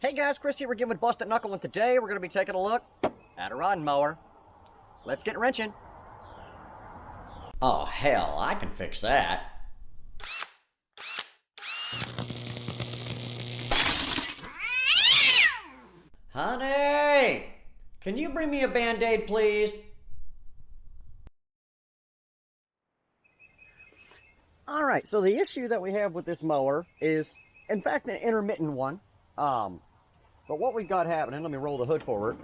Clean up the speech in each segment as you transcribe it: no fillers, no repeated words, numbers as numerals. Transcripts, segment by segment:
Hey guys, Chris here again with Busted Knuckle, and today we're going to be taking a look at a rod mower. Let's get wrenching. Oh hell, I can fix that. Honey, can you bring me a Band-Aid, please? Alright, so the issue that we have with this mower is, in fact, an intermittent one. But what we've got happening, let me roll the hood forward,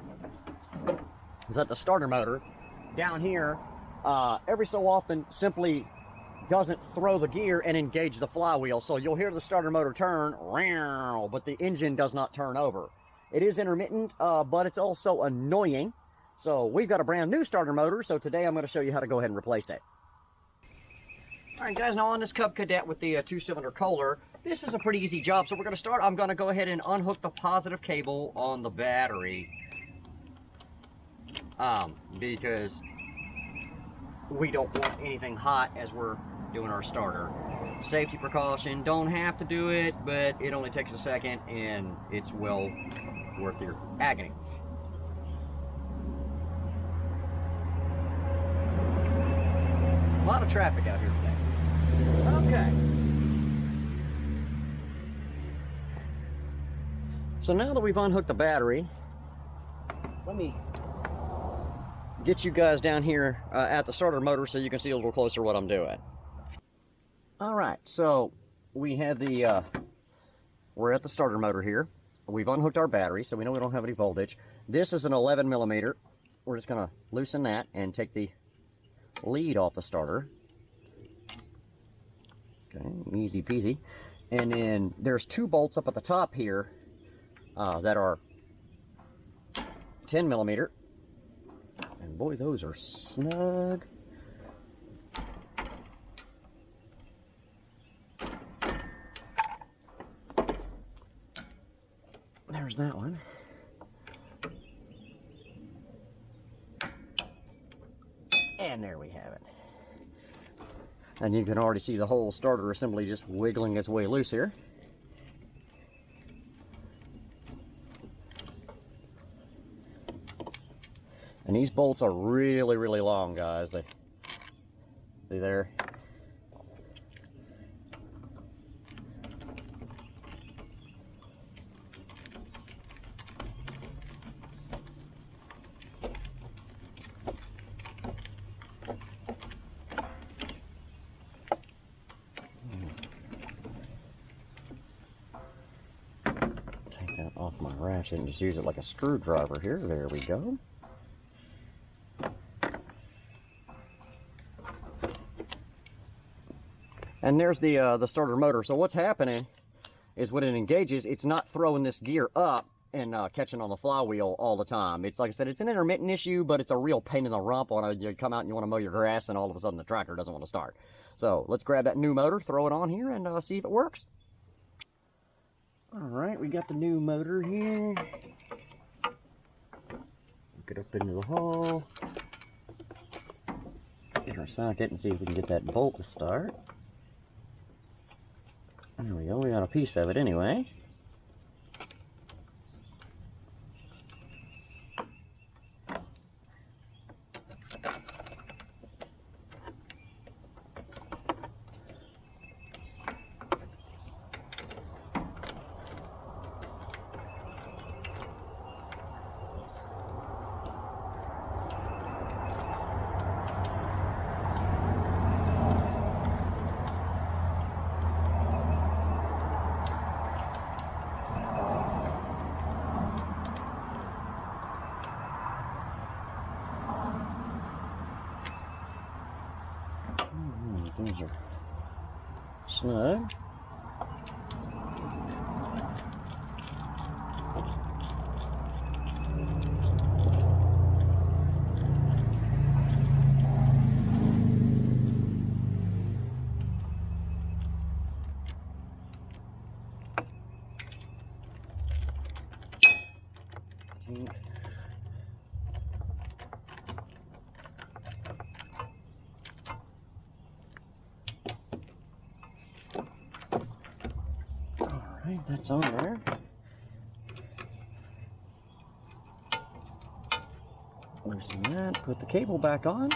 is that the starter motor down here, every so often simply doesn't throw the gear and engage the flywheel. So you'll hear the starter motor turn, but the engine does not turn over. It is intermittent, but it's also annoying. So we've got a brand new starter motor, so today I'm going to show you how to go ahead and replace it. Alright guys, now on this Cub Cadet with the 2-cylinder Kohler, this is a pretty easy job. So we're going to start, I'm going to go ahead and unhook the positive cable on the battery. Because we don't want anything hot as we're doing our starter. Safety precaution, don't have to do it, but it only takes a second and it's well worth your agony. A lot of traffic out here today. Okay. So now that we've unhooked the battery, let me get you guys down here at the starter motor so you can see a little closer what I'm doing. Alright, so we have the, we're at the starter motor here. We've unhooked our battery, so we know we don't have any voltage. This is an 11 millimeter. We're just going to loosen that and take the lead off the starter. Okay, easy peasy. And then there's two bolts up at the top here that are 10 millimeter. And boy, those are snug. There's that one. And there we have it. And you can already see the whole starter assembly just wiggling its way loose here. And these bolts are really, really long, guys. They, see there? Take that off my ratchet and just use it like a screwdriver here. There we go. And there's the starter motor. So what's happening is when it engages, it's not throwing this gear up and catching on the flywheel all the time. It's like I said, it's an intermittent issue, but it's a real pain in the rump when you come out and you want to mow your grass and all of a sudden the tractor doesn't want to start. So let's grab that new motor, throw it on here, and see if it works. Alright, we got the new motor here. Hook it up into the hole. Get our socket and see if we can get that bolt to start. There we go, we got a piece of it anyway. Things are snug. Alright, that's on there. Loosen that, put the cable back on.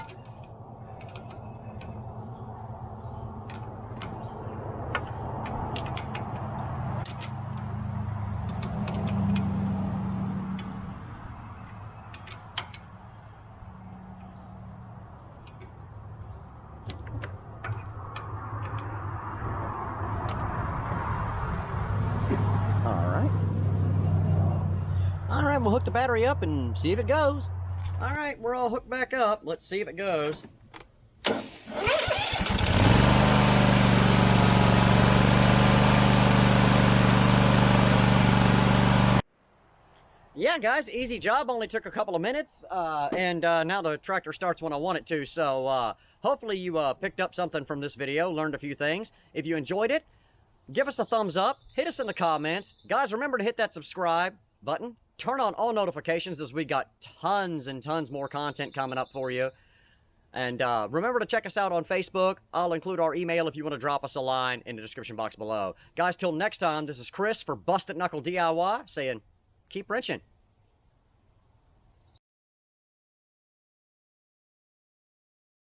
All right, we'll hook the battery up and see if it goes. All right, we're all hooked back up. Let's see if it goes. Yeah, guys, easy job. Only took a couple of minutes, and now the tractor starts when I want it to. So hopefully you picked up something from this video, learned a few things. If you enjoyed it, give us a thumbs up, hit us in the comments. Guys, remember to hit that subscribe button. Turn on all notifications as we got tons and tons more content coming up for you. And remember to check us out on Facebook. I'll include our email if you want to drop us a line in the description box below. Guys, till next time, this is Chris for Busted Knuckle DIY saying, keep wrenching.